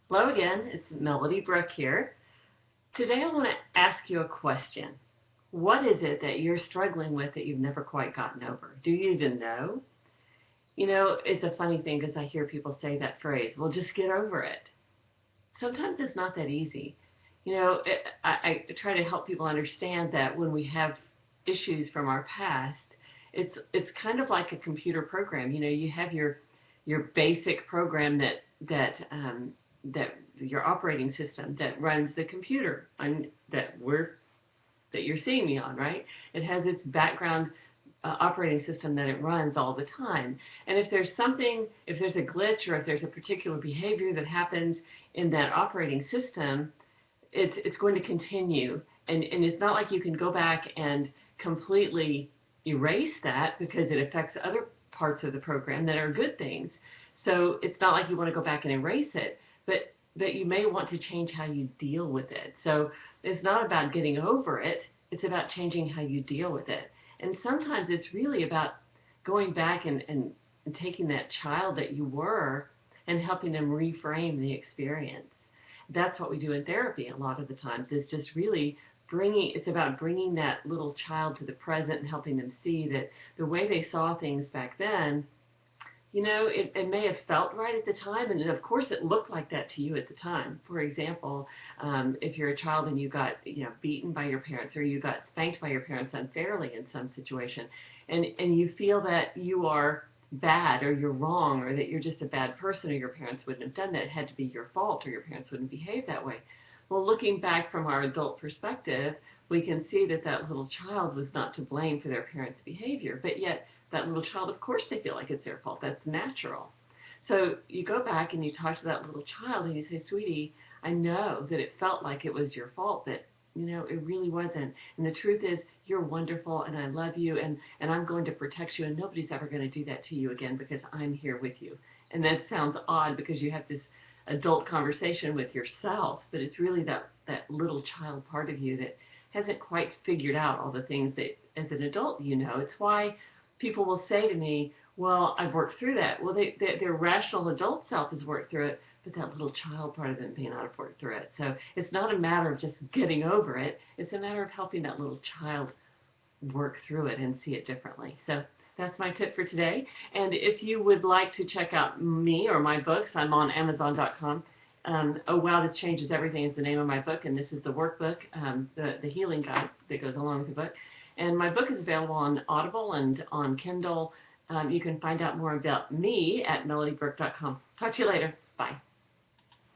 Hello again, it's Melody Brooke here. Today I want to ask you a question. What is it that you're struggling with that you've never quite gotten over? Do you even know? You know, it's a funny thing because I hear people say that phrase, well, just get over it. Sometimes it's not that easy. I try to help people understand that when we have issues from our past, it's kind of like a computer program. You know, you have your basic program that your operating system that runs the computer that you're seeing me on, right? It has its background operating system that it runs all the time. And if there's something, if there's a glitch or if there's a particular behavior that happens in that operating system, it's going to continue. And it's not like you can go back and completely erase that because it affects other parts of the program that are good things. So it's not like you want to go back and erase it, but you may want to change how you deal with it. So it's not about getting over it, it's about changing how you deal with it. And sometimes it's really about going back and taking that child that you were and helping them reframe the experience. That's what we do in therapy a lot of the times. It's just really it's about bringing that little child to the present and helping them see that the way they saw things back then, you know, it may have felt right at the time, and of course it looked like that to you at the time. For example, if you're a child and you got, you know, beaten by your parents or you got spanked by your parents unfairly in some situation, and you feel that you are bad or you're wrong or that you're just a bad person or your parents wouldn't have done that, it had to be your fault or your parents wouldn't behave that way. Well, looking back from our adult perspective, we can see that that little child was not to blame for their parents' behavior, but yet that little child, of course they feel like it's their fault. That's natural. So you go back and you talk to that little child and you say, sweetie, I know that it felt like it was your fault, but you know, it really wasn't. And the truth is, you're wonderful and I love you and I'm going to protect you and nobody's ever going to do that to you again because I'm here with you. And that sounds odd because you have this adult conversation with yourself, but it's really that little child part of you that hasn't quite figured out all the things that as an adult you know. It's why people will say to me, well, I've worked through that. Well, their rational adult self has worked through it, but that little child part of them may not have worked through it. So it's not a matter of just getting over it. It's a matter of helping that little child work through it and see it differently. So that's my tip for today. And if you would like to check out me or my books, I'm on Amazon.com. Oh Wow, This Changes Everything is the name of my book, and this is the workbook, the healing guide that goes along with the book. And my book is available on Audible and on Kindle. You can find out more about me at melodybrook.com. Talk to you later. Bye.